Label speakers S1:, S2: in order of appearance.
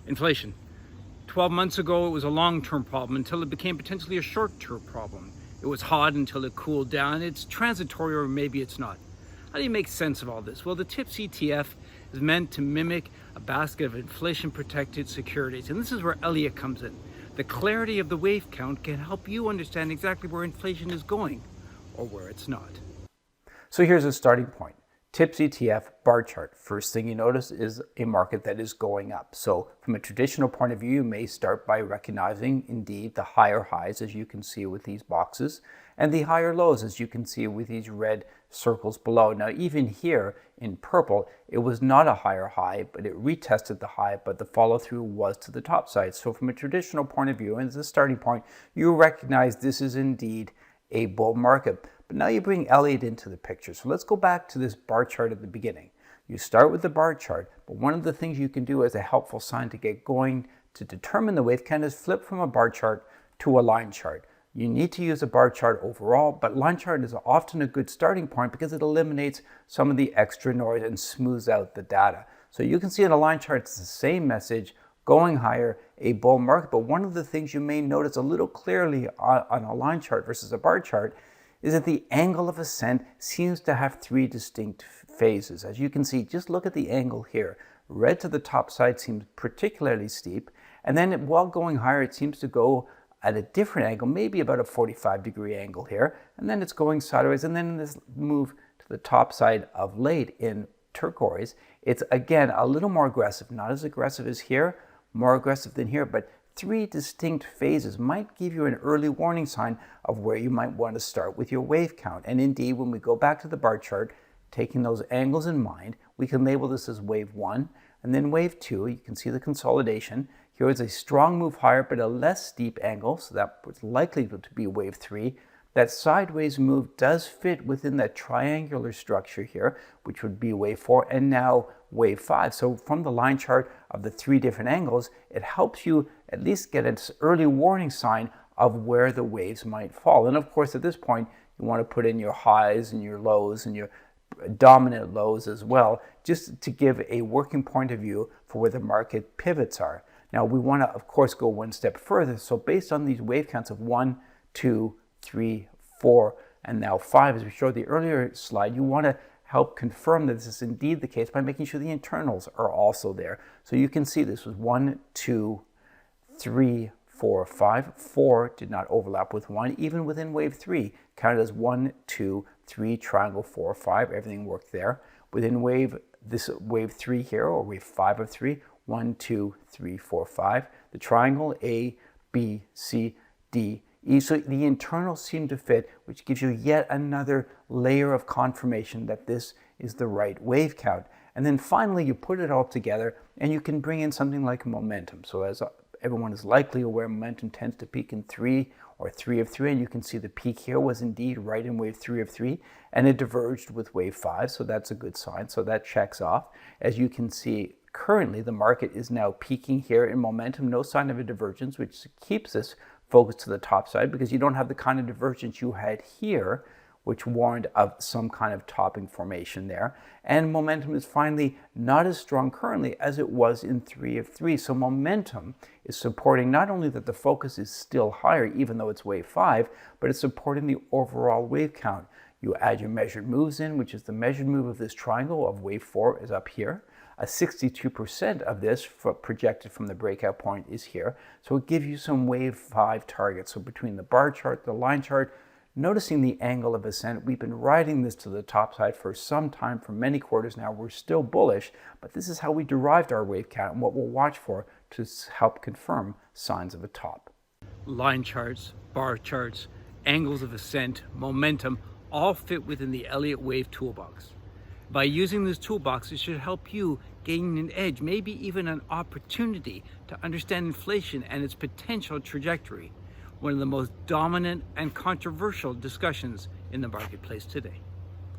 S1: Inflation. 12 months ago, it was a long-term problem until it became potentially a short-term problem. It was hot until it cooled down. It's transitory, or maybe it's not. How do you make sense of all this? Well, the TIPS ETF is meant to mimic a basket of inflation-protected securities. And this is where Elliott comes in. The clarity of the wave count can help you understand exactly where inflation is going or where it's not.
S2: So here's a starting point. TIPS ETF bar chart. First thing you notice is a market that is going up. So from a traditional point of view, you may start by recognizing indeed the higher highs, as you can see with these boxes, and the higher lows, as you can see with these red circles below. Now, even here in purple, it was not a higher high, but it retested the high, but the follow through was to the top side. So from a traditional point of view, and as a starting point, you recognize this is indeed a bull market. But now you bring Elliott into the picture. So let's go back to this bar chart at the beginning. You start with the bar chart, but one of the things you can do as a helpful sign to get going to determine the wave count is flip from a bar chart to a line chart. You need to use a bar chart overall, but line chart is often a good starting point because it eliminates some of the extra noise and smooths out the data. So you can see in a line chart, it's the same message, going higher, a bull market. But one of the things you may notice a little clearly on a line chart versus a bar chart is that the angle of ascent seems to have three distinct phases. As you can see, just look at the angle here. Red to the top side seems particularly steep, and then while going higher, it seems to go at a different angle, maybe about a 45-degree angle here, and then it's going sideways, and then this move to the top side of late in turquoise, it's again a little more aggressive, not as aggressive as here, more aggressive than here, but three distinct phases might give you an early warning sign of where you might want to start with your wave count. And indeed, when we go back to the bar chart, taking those angles in mind, we can label this as wave 1 and then wave 2. You can see the consolidation. Here is a strong move higher, but a less steep angle, so that was likely to be wave 3. That sideways move does fit within that triangular structure here, which would be wave 4, and now wave 5. So from the line chart of the three different angles, it helps you at least get an early warning sign of where the waves might fall. And of course, at this point, you want to put in your highs and your lows and your dominant lows as well, just to give a working point of view for where the market pivots are. Now, we want to, of course, go one step further. So based on these wave counts of 1, 2, 3, 4, and now 5, as we showed the earlier slide, you want to help confirm that this is indeed the case by making sure the internals are also there. So you can see this was 1, 2, 3, 4, 5. 4 did not overlap with 1. Even within wave 3, counted as 1, 2, 3, triangle, 4, 5. Everything worked there. Within wave 3 here, or wave 5 of 3, 1, 2, 3, 4, 5. The triangle A, B, C, D, E. So the internals seem to fit, which gives you yet another layer of confirmation that this is the right wave count. And then finally, you put it all together and you can bring in something like momentum. So as everyone is likely aware, momentum tends to peak in 3 or 3 of 3. And you can see the peak here was indeed right in wave 3 of 3. And it diverged with wave 5. So that's a good sign. So that checks off. As you can see, currently the market is now peaking here in momentum. No sign of a divergence, which keeps us focused to the top side because you don't have the kind of divergence you had here, which warned of some kind of topping formation there. And momentum is finally not as strong currently as it was in 3 of 3. So momentum is supporting not only that the focus is still higher, even though it's wave 5, but it's supporting the overall wave count. You add your measured moves in, which is the measured move of this triangle of wave 4 is up here. 62% of this projected from the breakout point is here. So it gives you some wave 5 targets. So between the bar chart, the line chart, noticing the angle of ascent, we've been riding this to the top side for some time, for many quarters now. We're still bullish, but this is how we derived our wave count and what we'll watch for to help confirm signs of a top.
S1: Line charts, bar charts, angles of ascent, momentum, all fit within the Elliott Wave toolbox. By using this toolbox, it should help you gain an edge, maybe even an opportunity to understand inflation and its potential trajectory, one of the most dominant and controversial discussions in the marketplace today.